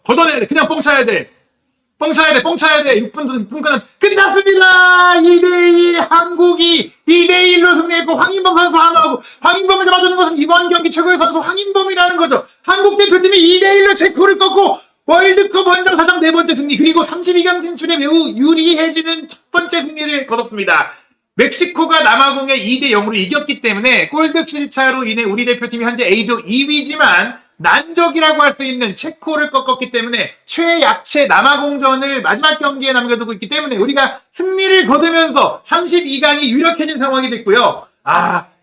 걷어내야 돼. 그냥 뻥 차야 돼. 뻥 차야 돼. 뻥 차야 돼. 6분 끊은 끝났습니다. 2대1 한국이 2대1로 승리했고 황인범 선수 하나하고 황인범을 잡아주는 것은 이번 경기 최고의 선수 황인범이라는 거죠. 한국 대표팀이 2대1로 체코를 꺾고 월드컵 원정 사상 4번째 승리 그리고 32강 진출에 매우 유리해지는 첫 번째 승리를 거뒀습니다. 멕시코가 남아공에 2대0으로 이겼기 때문에 골득실 차로 인해 우리 대표팀이 현재 A조 2위지만 난적이라고 할 수 있는 체코를 꺾었기 때문에 최약체 남아공전을 마지막 경기에 남겨두고 있기 때문에 우리가 승리를 거두면서 32강이 유력해진 상황이 됐고요.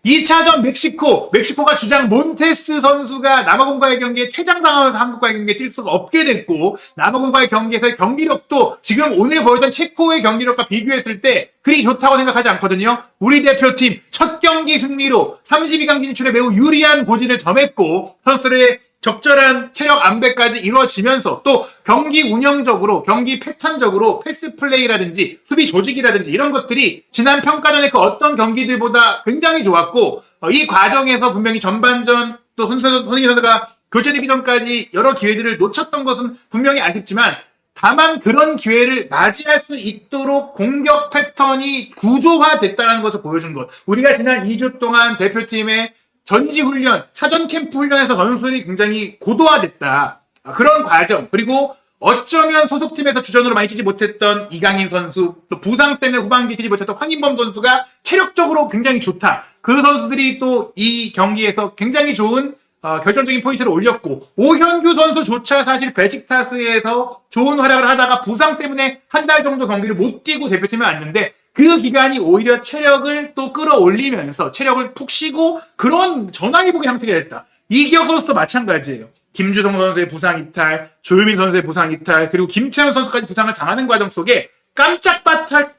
2차전 멕시코가 주장 몬테스 선수가 남아공과의 경기에 퇴장당하면서 한국과의 경기에 뛸 수가 없게 됐고 남아공과의 경기에서의 경기력도 지금 오늘 보여준 체코의 경기력과 비교했을 때 그리 좋다고 생각하지 않거든요. 우리 대표팀 첫 경기 승리로 32강 진출에 매우 유리한 고지를 점했고 선수들의 적절한 체력 안배까지 이루어지면서 또 경기 운영적으로 경기 패턴적으로 패스 플레이라든지 수비 조직이라든지 이런 것들이 지난 평가전의 그 어떤 경기들보다 굉장히 좋았고 이 과정에서 분명히 전반전 또 손흥민 선수가 교체되기 전까지 여러 기회들을 놓쳤던 것은 분명히 아쉽지만 다만 그런 기회를 맞이할 수 있도록 공격 패턴이 구조화됐다는 것을 보여준 것. 우리가 지난 2주 동안 대표팀의 전지훈련, 사전 캠프 훈련에서 선수들이 굉장히 고도화됐다. 그런 과정. 그리고 어쩌면 소속팀에서 주전으로 많이 뛰지 못했던 이강인 선수, 또 부상 때문에 후반기에 뛰지 못했던 황인범 선수가 체력적으로 굉장히 좋다. 그 선수들이 또 이 경기에서 굉장히 좋은 결정적인 포인트를 올렸고 오현규 선수조차 사실 베식타스에서 좋은 활약을 하다가 부상 때문에 한 달 정도 경기를 못 뛰고 대표팀에 왔는데 그 기간이 오히려 체력을 또 끌어올리면서 체력을 푹 쉬고 그런 전환위복의 상태가 됐다. 이기혁 선수도 마찬가지예요. 김주성 선수의 부상 이탈, 조유민 선수의 부상 이탈, 그리고 김태현 선수까지 부상을 당하는 과정 속에 깜짝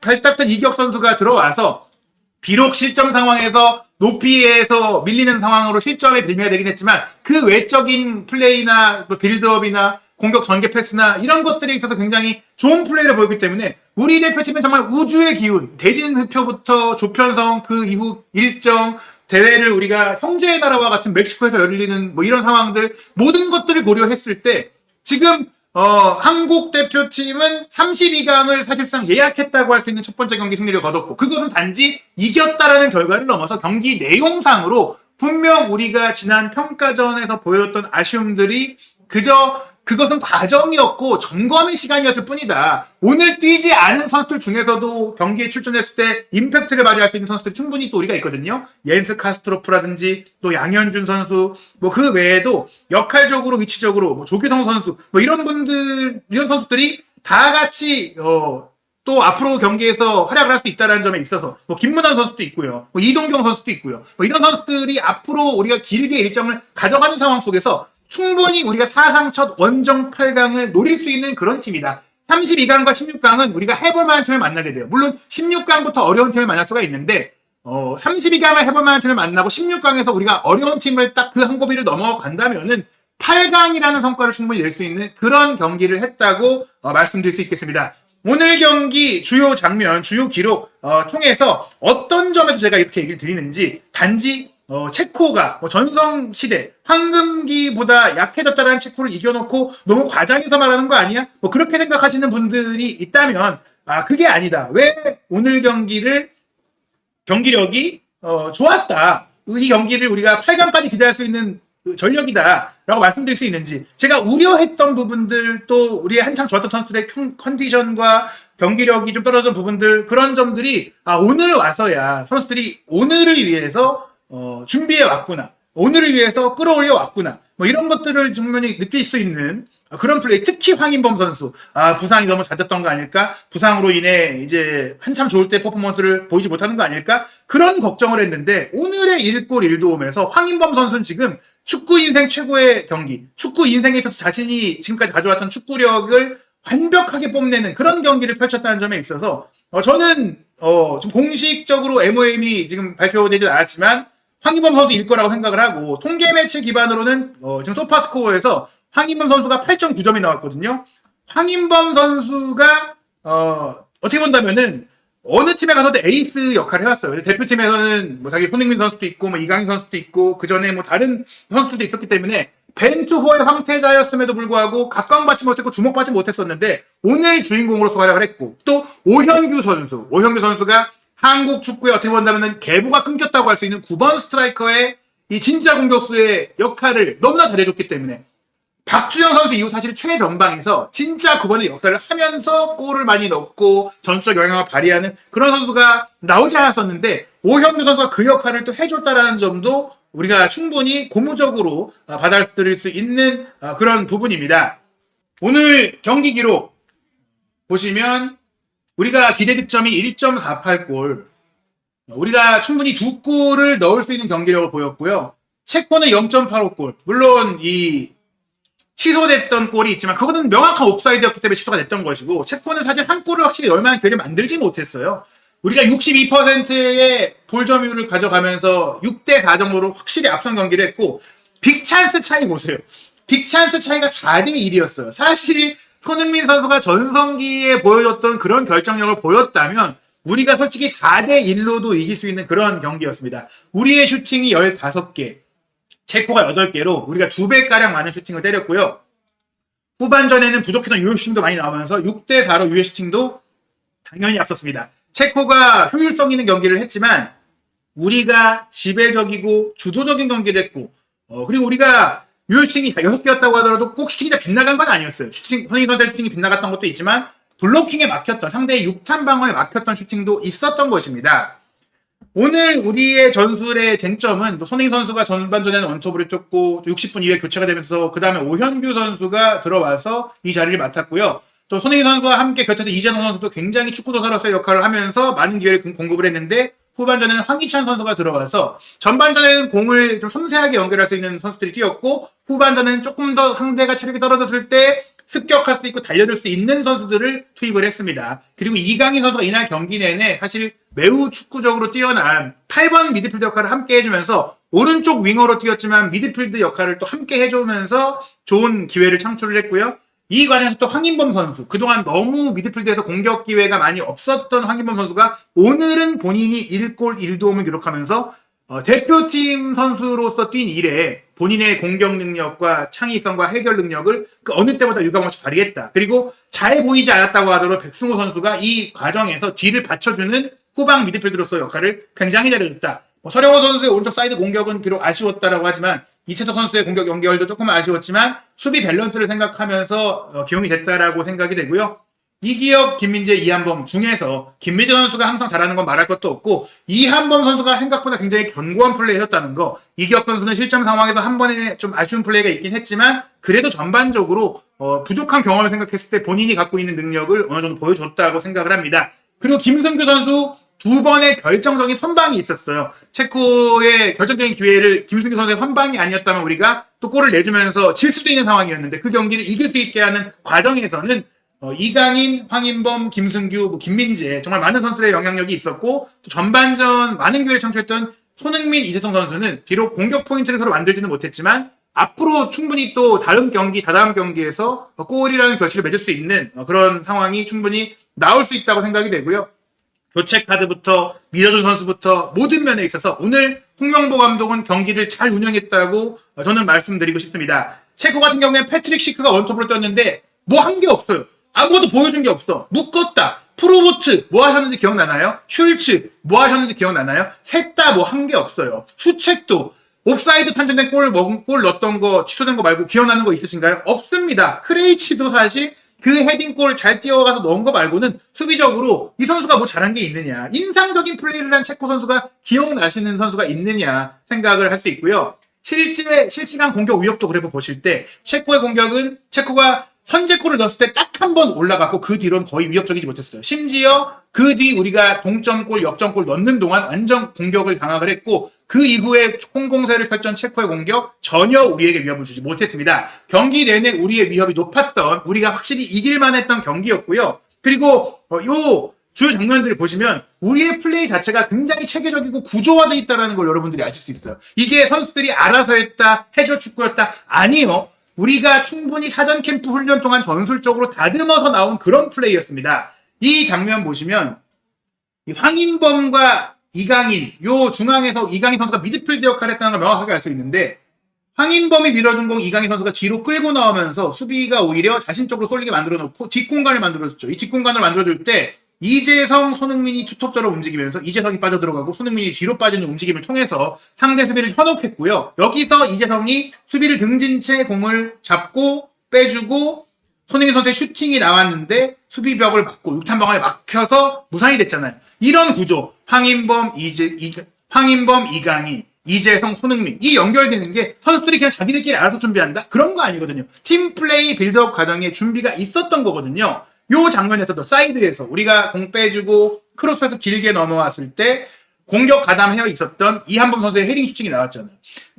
발탁된 이기혁 선수가 들어와서 비록 실점 상황에서 높이에서 밀리는 상황으로 실점에 빌미가 되긴 했지만 그 외적인 플레이나 빌드업이나 공격 전개 패스나 이런 것들에 있어서 굉장히 좋은 플레이를 보였기 때문에 우리 대표팀은 정말 우주의 기운, 대진흡표부터 조편성 그 이후 일정 대회를 우리가 형제의 나라와 같은 멕시코에서 열리는 뭐 이런 상황들 모든 것들을 고려했을 때 지금 한국 대표팀은 32강을 사실상 예약했다고 할 수 있는 첫 번째 경기 승리를 거뒀고 그것은 단지 이겼다라는 결과를 넘어서 경기 내용상으로 분명 우리가 지난 평가전에서 보였던 아쉬움들이 그것은 과정이었고 점검의 시간이었을 뿐이다. 오늘 뛰지 않은 선수들 중에서도 경기에 출전했을 때 임팩트를 발휘할 수 있는 선수들이 충분히 또 우리가 있거든요. 옌스 카스트로프라든지 또 양현준 선수 뭐 그 외에도 역할적으로 위치적으로 뭐 조규성 선수 뭐 이런 선수들이 다 같이 또 앞으로 경기에서 활약을 할 수 있다는 점에 있어서 뭐 김문환 선수도 있고요. 뭐 이동경 선수도 있고요. 뭐 이런 선수들이 앞으로 우리가 길게 일정을 가져가는 상황 속에서 충분히 우리가 사상 첫 원정 8강을 노릴 수 있는 그런 팀이다. 32강과 16강은 우리가 해볼 만한 팀을 만나게 돼요. 물론 16강부터 어려운 팀을 만날 수가 있는데 32강을 해볼 만한 팀을 만나고 16강에서 우리가 어려운 팀을 딱 그 한 고비를 넘어간다면은 8강이라는 성과를 충분히 낼 수 있는 그런 경기를 했다고 말씀드릴 수 있겠습니다. 오늘 경기 주요 장면, 주요 기록 통해서 어떤 점에서 제가 이렇게 얘기를 드리는지 단지 체코가 전성시대 황금기보다 약해졌다는 체코를 이겨놓고 너무 과장해서 말하는 거 아니야? 뭐 그렇게 생각하시는 분들이 있다면 그게 아니다. 왜 오늘 경기력이 좋았다. 이 경기를 우리가 8강까지 기대할 수 있는 전력이다 라고 말씀드릴 수 있는지 제가 우려했던 부분들 또 우리의 한창 좋았던 선수들의 컨디션과 경기력이 좀 떨어진 부분들 그런 점들이 오늘 와서야 선수들이 오늘을 위해서 준비해 왔구나. 오늘을 위해서 끌어올려 왔구나. 뭐 이런 것들을 충분히 느낄 수 있는 그런 플레이. 특히 황인범 선수. 부상이 너무 잦았던 거 아닐까? 부상으로 인해 이제 한참 좋을 때 퍼포먼스를 보이지 못하는 거 아닐까? 그런 걱정을 했는데 오늘의 1골 1도움에서 황인범 선수는 지금 축구 인생 최고의 경기. 축구 인생에 있어서 자신이 지금까지 가져왔던 축구력을 완벽하게 뽐내는 그런 경기를 펼쳤다는 점에 있어서 저는 좀 공식적으로 MOM이 지금 발표되지 않았지만 황인범 선수일 거라고 생각을 하고 통계 매치 기반으로는 지금 소파스코어에서 황인범 선수가 8.9점이 나왔거든요. 황인범 선수가 어떻게 본다면은 어느 팀에 가서도 에이스 역할을 해왔어요. 대표팀에서는 뭐 자기 손흥민 선수도 있고, 뭐 이강인 선수도 있고, 그 전에 뭐 다른 선수들도 있었기 때문에 벤투호의 황태자였음에도 불구하고 각광받지 못했고 주목받지 못했었는데 오늘 주인공으로서 활약을 했고, 또 오현규 선수가 한국 축구에 어떻게 본다면 계보가 끊겼다고 할 수 있는 9번 스트라이커의 이 진짜 공격수의 역할을 너무나 잘해줬기 때문에 박주영 선수 이후 사실 최전방에서 진짜 9번의 역할을 하면서 골을 많이 넣고 전술적 영향을 발휘하는 그런 선수가 나오지 않았었는데 오현규 선수가 그 역할을 또 해줬다라는 점도 우리가 충분히 고무적으로 받아들일 수 있는 그런 부분입니다. 오늘 경기 기록 보시면 우리가 기대 득점이 1.48골, 우리가 충분히 2골을 넣을 수 있는 경기력을 보였고요. 체코는 0.85골, 물론 이 취소됐던 골이 있지만 그거는 명확한 옵사이드였기 때문에 취소가 됐던 것이고, 체코는 사실 한 골을 확실히 넣을 만한 기회를 만들지 못했어요. 우리가 62%의 볼 점유율을 가져가면서 6대4 정도로 확실히 앞선 경기를 했고, 빅찬스 차이 보세요. 빅찬스 차이가 4대1이었어요. 사실 손흥민 선수가 전성기에 보여줬던 그런 결정력을 보였다면 우리가 솔직히 4대1로도 이길 수 있는 그런 경기였습니다. 우리의 슈팅이 15개, 체코가 8개로 우리가 2배가량 많은 슈팅을 때렸고요. 후반전에는 부족했던 유효 슈팅도 많이 나오면서 6대4로 유효 슈팅도 당연히 앞섰습니다. 체코가 효율성 있는 경기를 했지만 우리가 지배적이고 주도적인 경기를 했고, 그리고 우리가 유효 슈팅이 6개였다고 하더라도 꼭 슈팅이 다 빗나간 건 아니었어요. 손흥민 선수의 슈팅이 빗나갔던 것도 있지만 블로킹에 막혔던, 상대의 6탄 방어에 막혔던 슈팅도 있었던 것입니다. 오늘 우리의 전술의 쟁점은 손흥민 선수가 전반전에는 원톱을 쫓고 60분 이후에 교체가 되면서 그 다음에 오현규 선수가 들어와서 이 자리를 맡았고요. 또 손흥민 선수와 함께 곁에서 이재성 선수도 굉장히 축구도사로서의 역할을 하면서 많은 기회를 공급을 했는데, 후반전에는 황희찬 선수가 들어와서 전반전에는 공을 좀 섬세하게 연결할 수 있는 선수들이 뛰었고, 후반전에는 조금 더 상대가 체력이 떨어졌을 때 습격할 수 있고 달려들 수 있는 선수들을 투입을 했습니다. 그리고 이강인 선수가 이날 경기 내내 사실 매우 축구적으로 뛰어난 8번 미드필드 역할을 함께 해주면서 오른쪽 윙어로 뛰었지만 미드필드 역할을 또 함께 해주면서 좋은 기회를 창출을 했고요. 이 과정에서 또 황인범 선수, 그동안 너무 미드필드에서 공격 기회가 많이 없었던 황인범 선수가 오늘은 본인이 1골 1도움을 기록하면서 대표팀 선수로서 뛴 이래 본인의 공격 능력과 창의성과 해결 능력을 그 어느 때보다 유감없이 발휘했다. 그리고 잘 보이지 않았다고 하더라도 백승호 선수가 이 과정에서 뒤를 받쳐주는 후방 미드필드로서 역할을 굉장히 잘해줬다. 서령호 선수의 오른쪽 사이드 공격은 비록 아쉬웠다라고 하지만 이채석 선수의 공격 연결도 조금 아쉬웠지만 수비 밸런스를 생각하면서 기용이 됐다라고 생각이 되고요. 이기혁, 김민재, 이한범 중에서 김민재 선수가 항상 잘하는 건 말할 것도 없고, 이한범 선수가 생각보다 굉장히 견고한 플레이를 했다는 거, 이기혁 선수는 실점 상황에서 한 번에 좀 아쉬운 플레이가 있긴 했지만 그래도 전반적으로 부족한 경험을 생각했을 때 본인이 갖고 있는 능력을 어느 정도 보여줬다고 생각을 합니다. 그리고 김승규 선수 2번의 결정적인 선방이 있었어요. 체코의 결정적인 기회를 김승규 선수의 선방이 아니었다면 우리가 또 골을 내주면서 질 수도 있는 상황이었는데, 그 경기를 이길 수 있게 하는 과정에서는 이강인, 황인범, 김승규, 김민재 정말 많은 선수들의 영향력이 있었고, 또 전반전 많은 기회를 창출했던 손흥민, 이재성 선수는 비록 공격 포인트를 서로 만들지는 못했지만 앞으로 충분히 또 다음 경기, 다다음 경기에서 골이라는 결실을 맺을 수 있는 그런 상황이 충분히 나올 수 있다고 생각이 되고요. 교체 카드부터 미더준 선수부터 모든 면에 있어서 오늘 홍명보 감독은 경기를 잘 운영했다고 저는 말씀드리고 싶습니다. 체코 같은 경우에는 패트릭 시크가 원톱으로 뛰었는데 뭐 한 게 없어요. 아무것도 보여준 게 없어. 묶었다. 프로보트 뭐 하셨는지 기억나나요? 슐츠 뭐 하셨는지 기억나나요? 셋 다 뭐 한 게 없어요. 수책도 옵사이드 판정된 골 넣었던 거 취소된 거 말고 기억나는 거 있으신가요? 없습니다. 크레이치도 사실 그 헤딩골 잘 뛰어가서 넣은 거 말고는 수비적으로 이 선수가 뭐 잘한 게 있느냐, 인상적인 플레이를 한 체코 선수가 기억나시는 선수가 있느냐 생각을 할 수 있고요. 실시간 공격 위협도 그래프 보실 때 체코의 공격은 체코가 선제골을 넣었을 때 딱 한 번 올라갔고 그 뒤로는 거의 위협적이지 못했어요. 심지어 그 뒤 우리가 동점골, 역전골 넣는 동안 완전 공격을 장악을 했고, 그 이후에 총공세를 펼쳤던 체코의 공격 전혀 우리에게 위협을 주지 못했습니다. 경기 내내 우리의 위협이 높았던, 우리가 확실히 이길만 했던 경기였고요. 그리고 요 주요 장면들을 보시면 우리의 플레이 자체가 굉장히 체계적이고 구조화되어 있다는 걸 여러분들이 아실 수 있어요. 이게 선수들이 알아서 했다, 해줄 축구였다? 아니요. 우리가 충분히 사전 캠프 훈련 동안 전술적으로 다듬어서 나온 그런 플레이였습니다. 이 장면 보시면 이 황인범과 이강인, 요 중앙에서 이강인 선수가 미드필드 역할을 했다는 걸 명확하게 알 수 있는데, 황인범이 밀어준 공 이강인 선수가 뒤로 끌고 나오면서 수비가 오히려 자신 쪽으로 쏠리게 만들어놓고 뒷공간을 만들어줬죠. 이 뒷공간을 만들어줄 때 이재성, 손흥민이 투톱처럼 움직이면서 이재성이 빠져들어가고 손흥민이 뒤로 빠지는 움직임을 통해서 상대 수비를 현혹했고요. 여기서 이재성이 수비를 등진 채 공을 잡고 빼주고 손흥민 선수의 슈팅이 나왔는데 수비벽을 막고 육탄방어에 막혀서 무산이 됐잖아요. 이런 구조, 황인범, 이강인, 이재성, 손흥민, 이 연결되는 게 선수들이 그냥 자기들끼리 알아서 준비한다? 그런 거 아니거든요. 팀플레이 빌드업 과정에 준비가 있었던 거거든요. 요 장면에서도 사이드에서 우리가 공 빼주고 크로스에서 길게 넘어왔을 때 공격 가담하여 있었던 이한범 선수의 헤딩 슈팅이 나왔잖아요.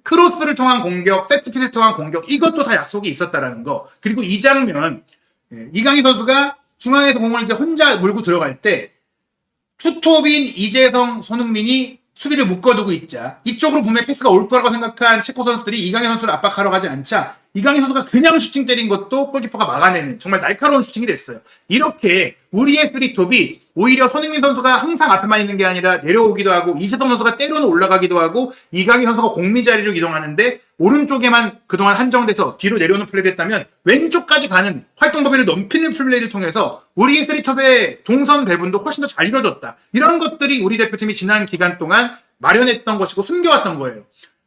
크로스를 통한 공격, 세트피스를 통한 공격, 이것도 다 약속이 있었다라는 거. 그리고 이 장면, 이강인 선수가 중앙에서 공을 이제 혼자 몰고 들어갈 때 투톱인 이재성, 손흥민이 수비를 묶어두고 있자 이쪽으로 분명히 패스가 올 거라고 생각한 체코 선수들이 이강인 선수를 압박하러 가지 않자 이강인 선수가 그냥 슈팅 때린 것도 골키퍼가 막아내는 정말 날카로운 슈팅이 됐어요. 이렇게 우리의 쓰리톱이 오히려 손흥민 선수가 항상 앞에만 있는 게 아니라 내려오기도 하고 이재성 선수가 때로는 올라가기도 하고 이강인 선수가 공미 자리로 이동하는데 오른쪽에만 그동안 한정돼서 뒤로 내려오는 플레이를 했다면 왼쪽까지 가는 활동 범위를 넘기는 플레이를 통해서 우리의 쓰리톱의 동선 배분도 훨씬 더 잘 이루어졌다. 이런 것들이 우리 대표팀이 지난 기간 동안 마련했던 것이고 숨겨왔던 거예요.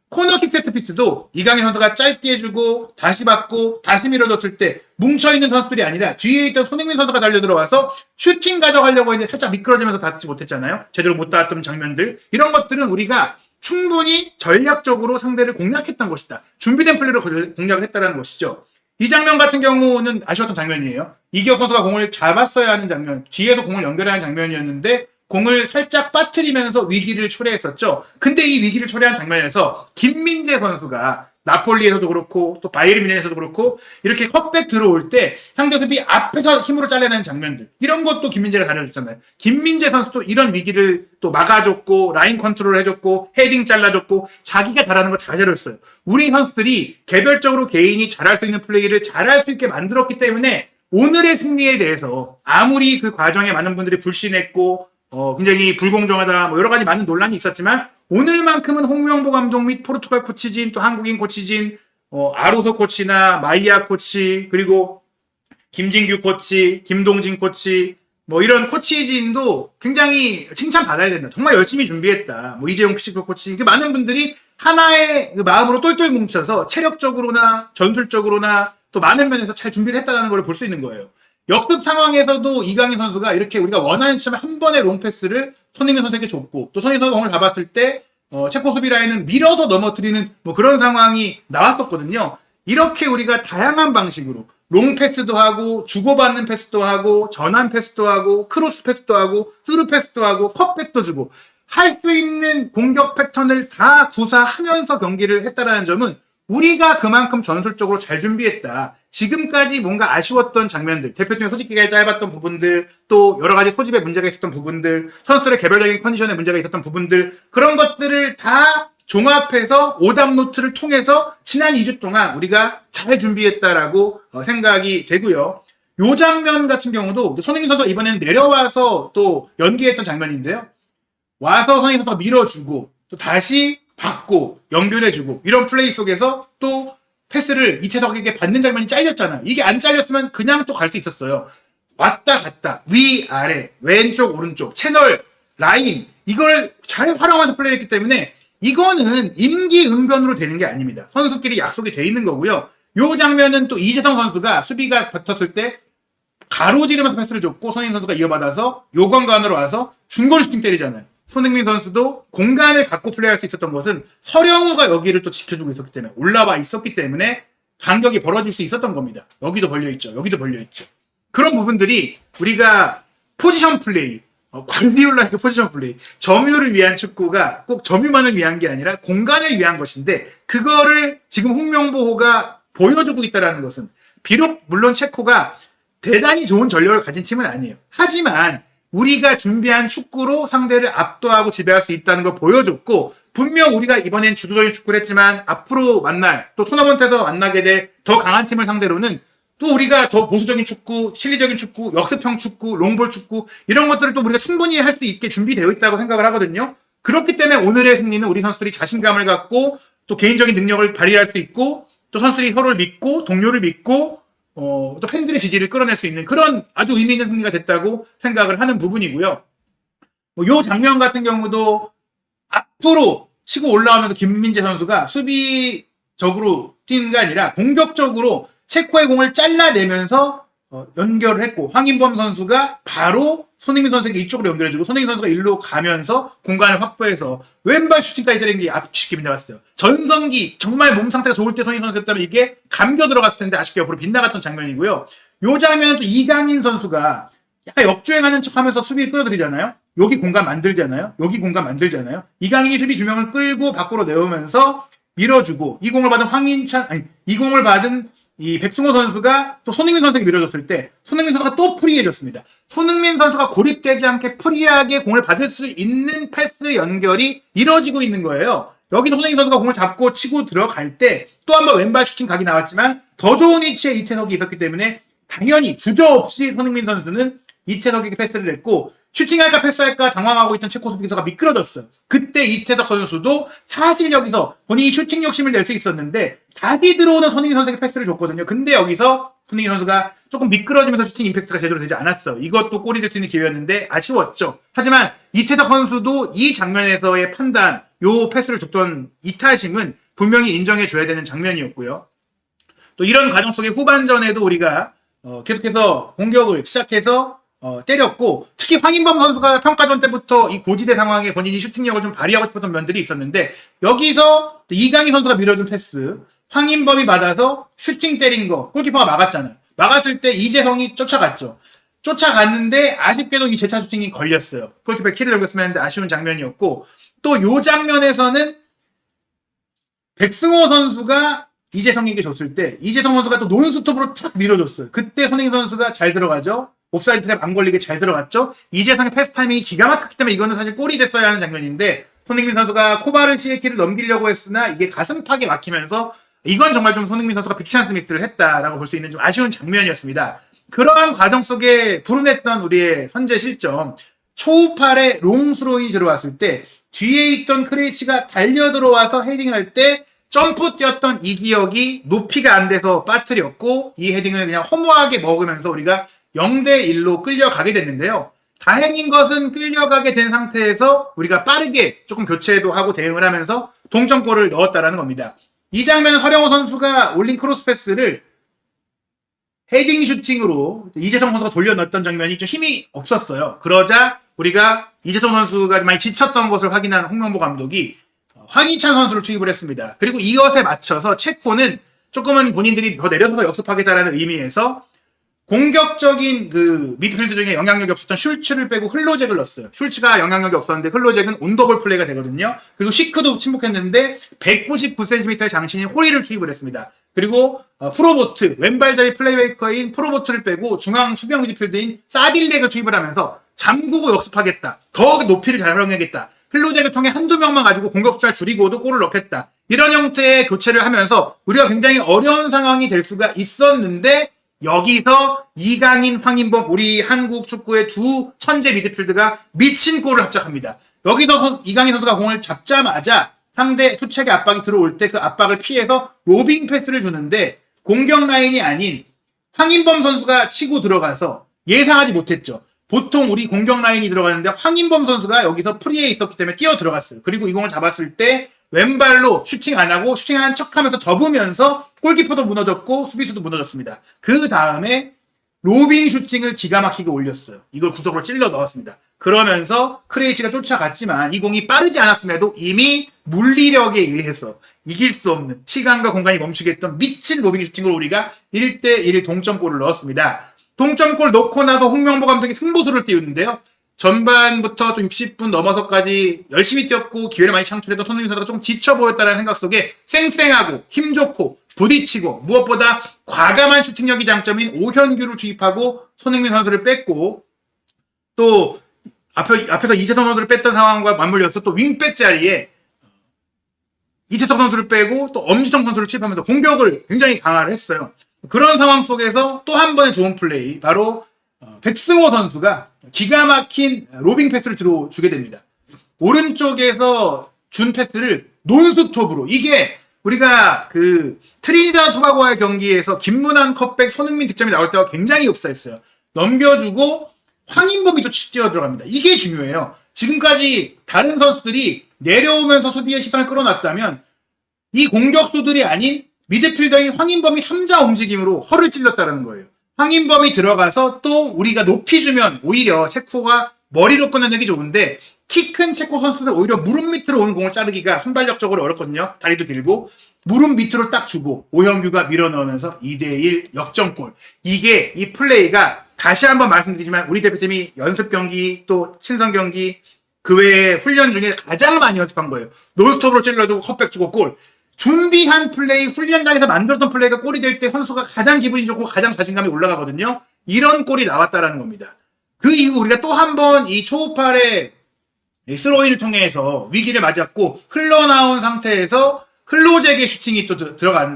코너킥 세트피스도 이강인 선수가 짧게 해주고 다시 받고 다시 밀어줬을 때 뭉쳐있는 선수들이 아니라 뒤에 있던 손흥민 선수가 달려들어와서 슈팅 가져가려고 했는데 살짝 미끄러지면서 닿지 못했잖아요. 제대로 못 닿았던 장면들. 이런 것들은 우리가 충분히 전략적으로 상대를 공략했던 것이다. 준비된 플레이로 공략을 했다는 것이죠. 이 장면 같은 경우는 아쉬웠던 장면이에요. 이기혁 선수가 공을 잡았어야 하는 장면, 뒤에서 공을 연결하는 장면이었는데 공을 살짝 빠뜨리면서 위기를 초래했었죠. 근데 이 위기를 초래한 장면에서 김민재 선수가 나폴리에서도 그렇고 또 바이에른 뮌헨에서도 그렇고 이렇게 컵백 들어올 때 상대 수비 앞에서 힘으로 잘라내는 장면들 이런 것도 김민재가 잘해줬잖아요. 김민재 선수도 이런 위기를 또 막아줬고 라인 컨트롤 해줬고 헤딩 잘라줬고 자기가 잘하는 거 잘해줬어요. 우리 선수들이 개별적으로 개인이 잘할 수 있는 플레이를 잘할 수 있게 만들었기 때문에 오늘의 승리에 대해서 아무리 그 과정에 많은 분들이 불신했고 굉장히 불공정하다, 뭐 여러 가지 많은 논란이 있었지만, 오늘만큼은 홍명보 감독 및 포르투갈 코치진, 또 한국인 코치진, 아로도 코치나 마이야 코치, 그리고 김진규 코치, 김동진 코치, 뭐 이런 코치진도 굉장히 칭찬받아야 된다. 정말 열심히 준비했다. 뭐 이재용 피지컬 코치, 그 많은 분들이 하나의 그 마음으로 똘똘 뭉쳐서 체력적으로나 전술적으로나 또 많은 면에서 잘 준비를 했다는 걸 볼 수 있는 거예요. 역습 상황에서도 이강인 선수가 이렇게 우리가 원하는 시점에 한 번의 롱패스를 손흥민 선수에게 줬고 또 손흥민 선수가 공을 잡았을 때 체코 수비 라인은 밀어서 넘어뜨리는 뭐 그런 상황이 나왔었거든요. 이렇게 우리가 다양한 방식으로 롱패스도 하고 주고받는 패스도 하고 전환 패스도 하고 크로스 패스도 하고 스루 패스도 하고 컵백도 주고 할 수 있는 공격 패턴을 다 구사하면서 경기를 했다라는 점은 우리가 그만큼 전술적으로 잘 준비했다. 지금까지 뭔가 아쉬웠던 장면들, 대표팀의 소집기가 짧았던 부분들, 또 여러 가지 소집에 문제가 있었던 부분들, 선수들의 개별적인 컨디션에 문제가 있었던 부분들, 그런 것들을 다 종합해서 오답 노트를 통해서 지난 2주 동안 우리가 잘 준비했다라고 생각이 되고요. 요 장면 같은 경우도 손흥민 선수가 이번에는 내려와서 또 연기했던 장면인데요. 와서 손흥민 선수가 밀어주고 또 다시 받고 연결해주고 이런 플레이 속에서 또 패스를 이태석에게 받는 장면이 잘렸잖아요. 이게 안 잘렸으면 그냥 또 갈 수 있었어요. 왔다 갔다 위아래 왼쪽 오른쪽 채널 라인 이걸 잘 활용해서 플레이를 했기 때문에 이거는 임기응변으로 되는 게 아닙니다. 선수끼리 약속이 돼 있는 거고요. 요 장면은 또 이재성 선수가 수비가 붙었을 때 가로지르면서 패스를 줬고 손흥민 선수가 이어받아서 요건간으로 와서 중거리 슈팅 때리잖아요. 손흥민 선수도 공간을 갖고 플레이할 수 있었던 것은 서령우가 여기를 또 지켜주고 있었기 때문에 올라와 있었기 때문에 간격이 벌어질 수 있었던 겁니다. 여기도 벌려있죠. 여기도 벌려있죠. 그런 부분들이 우리가 포지션 플레이, 과르디올라의 포지션 플레이, 점유를 위한 축구가 꼭 점유만을 위한 게 아니라 공간을 위한 것인데 그거를 지금 홍명보호가 보여주고 있다는 것은 비록 물론 체코가 대단히 좋은 전력을 가진 팀은 아니에요. 하지만 우리가 준비한 축구로 상대를 압도하고 지배할 수 있다는 걸 보여줬고 분명 우리가 이번엔 주도적인 축구를 했지만 앞으로 만날 또 토너먼트에서 만나게 될 더 강한 팀을 상대로는 또 우리가 더 보수적인 축구, 실리적인 축구, 역습형 축구, 롱볼 축구 이런 것들을 또 우리가 충분히 할 수 있게 준비되어 있다고 생각을 하거든요. 그렇기 때문에 오늘의 승리는 우리 선수들이 자신감을 갖고 또 개인적인 능력을 발휘할 수 있고 또 선수들이 서로를 믿고 동료를 믿고 또 팬들의 지지를 끌어낼 수 있는 그런 아주 의미 있는 승리가 됐다고 생각을 하는 부분이고요. 요 장면 같은 경우도 앞으로 치고 올라오면서 김민재 선수가 수비적으로 뛰는 게 아니라 공격적으로 체코의 공을 잘라내면서 연결을 했고 황인범 선수가 바로 손흥민 선수에게 이쪽으로 연결해주고 손흥민 선수가 일로 가면서 공간을 확보해서 왼발 슈팅까지 때린 게 아쉽게 빗나갔어요. 전성기 정말 몸 상태가 좋을 때 손흥민 선수였다면 이게 감겨 들어갔을 텐데 아쉽게 옆으로 빗나갔던 장면이고요. 요 장면은 또 이강인 선수가 약간 역주행하는 척하면서 수비를 끌어들이잖아요. 여기 공간 만들잖아요. 여기 공간 만들잖아요. 이강인이 수비 두 명을 끌고 밖으로 내오면서 밀어주고 이 공을 받은 이 공을 받은 이 백승호 선수가 또 손흥민 선수에게 밀어줬을 때 손흥민 선수가 또 프리해졌습니다. 손흥민 선수가 고립되지 않게 프리하게 공을 받을 수 있는 패스 연결이 이루어지고 있는 거예요. 여기서 손흥민 선수가 공을 잡고 치고 들어갈 때 또 한 번 왼발 슈팅 각이 나왔지만 더 좋은 위치에 이채석이 있었기 때문에 당연히 주저없이 손흥민 선수는 이채석에게 패스를 했고 슈팅할까 패스할까 당황하고 있던 체코 수비수가 미끄러졌어요. 그때 이채석 선수도 사실 여기서 본인이 슈팅 욕심을 낼 수 있었는데 다시 들어오는 손흥민 선수에게 패스를 줬거든요. 근데 여기서 손흥민 선수가 조금 미끄러지면서 슈팅 임팩트가 제대로 되지 않았어. 이것도 골이 될 수 있는 기회였는데 아쉬웠죠. 하지만 이채석 선수도 이 장면에서의 판단, 요 패스를 줬던 이타심은 분명히 인정해줘야 되는 장면이었고요. 또 이런 과정 속에 후반전에도 우리가 계속해서 공격을 시작해서 때렸고 특히 황인범 선수가 평가전 때부터 이 고지대 상황에 본인이 슈팅력을 좀 발휘하고 싶었던 면들이 있었는데 여기서 이강인 선수가 밀어준 패스 황인범이 받아서 슈팅 때린 거 골키퍼가 막았잖아요. 막았을 때 이재성이 쫓아갔죠. 쫓아갔는데 아쉽게도 이 재차 슈팅이 걸렸어요. 골키퍼의 키를 넘겼으면 했는데 아쉬운 장면이었고 또 요 장면에서는 백승호 선수가 이재성에게 줬을 때 이재성 선수가 또 논스톱으로 탁 밀어줬어요. 그때 손흥민 선수가 잘 들어가죠. 옵사이드 트랩 안 걸리게 잘 들어갔죠. 이재성의 패스 타이밍이 기가 막혔기 때문에 이거는 사실 골이 됐어야 하는 장면인데 손흥민 선수가 코바르시의 키를 넘기려고 했으나 이게 가슴팍에 막히면서 이건 정말 좀 손흥민 선수가 빅찬스 미스를 했다라고 볼 수 있는 좀 아쉬운 장면이었습니다. 그러한 과정 속에 불운했던 우리의 현재 실점 초우팔에 롱스로이 들어왔을 때 뒤에 있던 크레이치가 달려 들어와서 헤딩을 할 때 점프 뛰었던 이기혁이 높이가 안 돼서 빠뜨렸고 이 헤딩을 그냥 허무하게 먹으면서 우리가 0대1로 끌려가게 됐는데요. 다행인 것은 끌려가게 된 상태에서 우리가 빠르게 조금 교체도 하고 대응을 하면서 동점골을 넣었다라는 겁니다. 이 장면은 서령호 선수가 올린 크로스 패스를 헤딩 슈팅으로 이재성 선수가 돌려넣었던 장면이 좀 힘이 없었어요. 그러자 우리가 이재성 선수가 많이 지쳤던 것을 확인한 홍명보 감독이 황희찬 선수를 투입을 했습니다. 그리고 이것에 맞춰서 체코는 조금은 본인들이 더 내려서서 역습하겠다라는 의미에서 공격적인 그 미드필드 중에 영향력이 없었던 슐츠를 빼고 흘로잭을 넣었어요. 슐츠가 영향력이 없었는데 흘로잭은 온더볼 플레이가 되거든요. 그리고 시크도 침묵했는데 199cm의 장신인 호리를 투입을 했습니다. 그리고 프로보트, 왼발잡이 플레이메이커인 프로보트를 빼고 중앙 수비형 미드필드인 사딜렉을 투입을 하면서 잠그고 역습하겠다. 더 높이를 잘 활용하겠다. 흘로잭을 통해 한두 명만 가지고 공격 숫자를 줄이고도 골을 넣겠다. 이런 형태의 교체를 하면서 우리가 굉장히 어려운 상황이 될 수가 있었는데 여기서 이강인, 황인범, 우리 한국 축구의 두 천재 미드필드가 미친 골을 합작합니다. 여기서 이강인 선수가 공을 잡자마자 상대 수책의 압박이 들어올 때 그 압박을 피해서 로빙 패스를 주는데 공격 라인이 아닌 황인범 선수가 치고 들어가서 예상하지 못했죠. 보통 우리 공격 라인이 들어가는데 황인범 선수가 여기서 프리에 있었기 때문에 뛰어 들어갔어요. 그리고 이 공을 잡았을 때 왼발로 슈팅 안 하고 슈팅하는 척하면서 접으면서 골키퍼도 무너졌고 수비수도 무너졌습니다. 그 다음에 로빙 슈팅을 기가 막히게 올렸어요. 이걸 구석으로 찔러 넣었습니다. 그러면서 크레이치가 쫓아갔지만 이 공이 빠르지 않았음에도 이미 물리력에 의해서 이길 수 없는 시간과 공간이 멈추게 했던 미친 로빙 슈팅으로 우리가 1대1 동점골을 넣었습니다. 동점골 넣고 나서 홍명보 감독이 승부수를 띄우는데요. 전반부터 또 60분 넘어서까지 열심히 뛰었고 기회를 많이 창출했던 손흥민 선수가 좀 지쳐 보였다는 생각 속에 쌩쌩하고 힘 좋고 부딪히고 무엇보다 과감한 슈팅력이 장점인 오현규를 투입하고 손흥민 선수를 뺐고 또 앞에서 이재성 선수를 뺐던 상황과 맞물려서 또 윙백 자리에 이재성 선수를 빼고 또 엄지성 선수를 투입하면서 공격을 굉장히 강화를 했어요. 그런 상황 속에서 또 한 번의 좋은 플레이, 바로 백승호 선수가 기가 막힌 로빙 패스를 들어주게 됩니다. 오른쪽에서 준 패스를 논스톱으로, 이게 우리가 그 트리니다드 토바고와의 경기에서 김문환 컵백 손흥민 득점이 나올 때와 굉장히 흡사했어요. 넘겨주고 황인범이 또 뛰어 들어갑니다. 이게 중요해요. 지금까지 다른 선수들이 내려오면서 수비의 시선을 끌어놨다면 이 공격수들이 아닌 미드필더인 황인범이 3자 움직임으로 허를 찔렀다는 거예요. 황인범이 들어가서 또 우리가 높이 주면 오히려 체코가 머리로 끊어내기 좋은데, 키 큰 체코 선수들은 오히려 무릎 밑으로 오는 공을 자르기가 순발력적으로 어렵거든요. 다리도 길고. 무릎 밑으로 딱 주고 오형규가 밀어넣으면서 2대1 역전골. 이게, 이 플레이가 다시 한번 말씀드리지만 우리 대표팀이 연습 경기 또 친선 경기 그 외에 훈련 중에 가장 많이 연습한 거예요. 논스톱으로 찔러주고 컵백 주고 골. 준비한 플레이, 훈련장에서 만들었던 플레이가 골이 될 때 선수가 가장 기분이 좋고 가장 자신감이 올라가거든요. 이런 골이 나왔다라는 겁니다. 그 이후 우리가 또 한 번 이 초우팔의 스로인을 통해서 위기를 맞았고 흘러나온 상태에서 흘로제게 슈팅이 또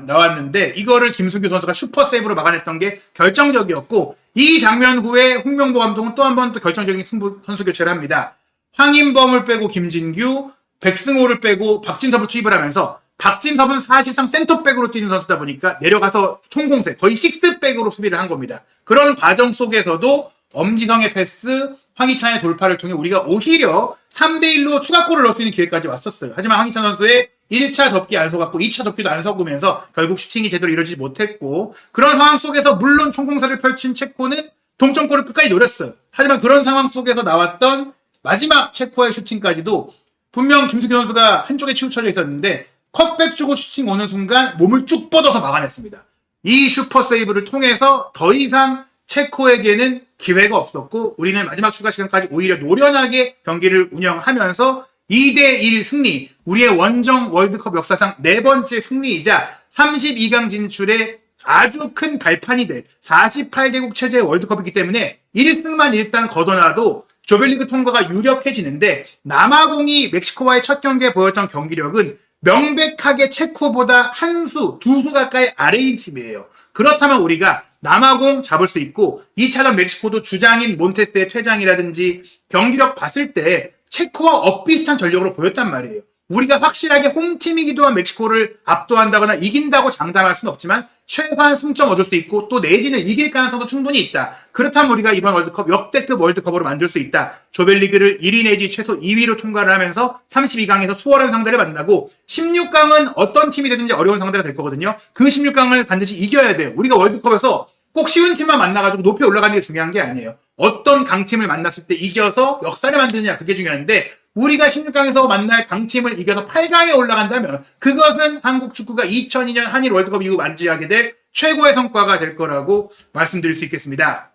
나왔는데, 이거를 김승규 선수가 슈퍼 세이브로 막아냈던 게 결정적이었고, 이 장면 후에 홍명보 감독은 또 한 번 또 결정적인 선수 교체를 합니다. 황인범을 빼고 김진규, 백승호를 빼고 박진섭을 투입을 하면서, 박진섭은 사실상 센터백으로 뛰는 선수다 보니까 내려가서 총공세, 거의 식스백으로 수비를 한 겁니다. 그런 과정 속에서도 엄지성의 패스, 황희찬의 돌파를 통해 우리가 오히려 3대1로 추가골을 넣을 수 있는 기회까지 왔었어요. 하지만 황희찬 선수의 1차 접기 안 속았고 2차 접기도 안 속으면서 결국 슈팅이 제대로 이루어지지 못했고, 그런 상황 속에서 물론 총공세를 펼친 체코는 동점골을 끝까지 노렸어요. 하지만 그런 상황 속에서 나왔던 마지막 체코의 슈팅까지도 분명 김승규 선수가 한쪽에 치우쳐져 있었는데 컵백 주고 슈팅 오는 순간 몸을 쭉 뻗어서 막아냈습니다. 이 슈퍼 세이브를 통해서 더 이상 체코에게는 기회가 없었고, 우리는 마지막 추가 시간까지 오히려 노련하게 경기를 운영하면서 2대1 승리, 우리의 원정 월드컵 역사상 4번째 승리이자 32강 진출에 아주 큰 발판이 될 48개국 체제의 월드컵이기 때문에 1승만 일단 거둬놔도 조별리그 통과가 유력해지는데, 남아공이 멕시코와의 첫 경기에 보였던 경기력은 명백하게 체코보다 한 수, 2수 가까이 아래인 팀이에요. 그렇다면 우리가 남아공 잡을 수 있고, 2차전 멕시코도 주장인 몬테스의 퇴장이라든지 경기력 봤을 때 체코와 엇비슷한 전력으로 보였단 말이에요. 우리가 확실하게 홈팀이기도 한 멕시코를 압도한다거나 이긴다고 장담할 수는 없지만 최소한 승점 얻을 수 있고 또 내지는 이길 가능성도 충분히 있다. 그렇다면 우리가 이번 월드컵 역대급 월드컵으로 만들 수 있다. 조별리그를 1위 내지 최소 2위로 통과를 하면서 32강에서 수월한 상대를 만나고 16강은 어떤 팀이 되든지 어려운 상대가 될 거거든요. 그 16강을 반드시 이겨야 돼요. 우리가 월드컵에서 꼭 쉬운 팀만 만나가지고 높이 올라가는 게 중요한 게 아니에요. 어떤 강팀을 만났을 때 이겨서 역사를 만드느냐, 그게 중요한데, 우리가 16강에서 만날 강팀을 이겨서 8강에 올라간다면 그것은 한국 축구가 2002년 한일 월드컵 이후 만지하게 될 최고의 성과가 될 거라고 말씀드릴 수 있겠습니다.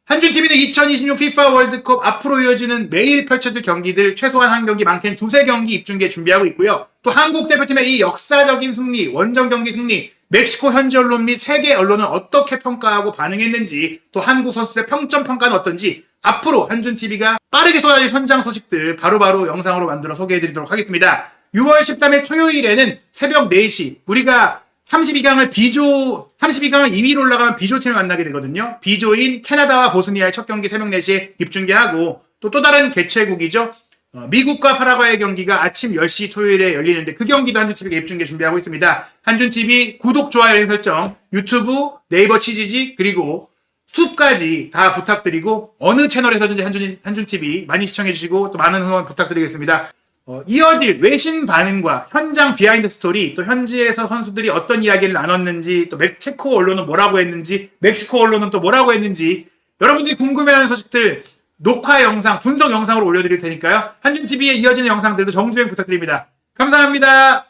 한준TV는 2026 FIFA 월드컵 앞으로 이어지는 매일 펼쳐질 경기들 최소한 한 경기, 많게는 2-3경기 입중계 준비하고 있고요. 또 한국 대표팀의 이 역사적인 승리, 원정 경기 승리, 멕시코 현지 언론 및 세계 언론은 어떻게 평가하고 반응했는지, 또 한국 선수들의 평점 평가는 어떤지 앞으로 한준TV가 빠르게 쏟아질 현장 소식들 바로바로 영상으로 만들어 소개해드리도록 하겠습니다. 6월 13일 토요일에는 새벽 4시 우리가 32강을 2위로 올라가면 B조팀을 만나게 되거든요. B조인 캐나다와 보스니아의 첫 경기 새벽 4시에 입중계하고, 또 다른 개최국이죠. 미국과 파라과이의 경기가 아침 10시 토요일에 열리는데 그 경기도 한준TV가 입중계 준비하고 있습니다. 한준TV 구독, 좋아요, 알림 설정, 유튜브, 네이버 치지직, 그리고 숲까지 다 부탁드리고, 어느 채널에서든지 한준TV 많이 시청해주시고 또 많은 응원 부탁드리겠습니다. 이어질 외신 반응과 현장 비하인드 스토리, 또 현지에서 선수들이 어떤 이야기를 나눴는지, 또 체코 언론은 뭐라고 했는지, 멕시코 언론은 또 뭐라고 했는지, 여러분들이 궁금해하는 소식들 녹화 영상, 분석 영상으로 올려드릴 테니까요. 한준TV에 이어지는 영상들도 정주행 부탁드립니다. 감사합니다.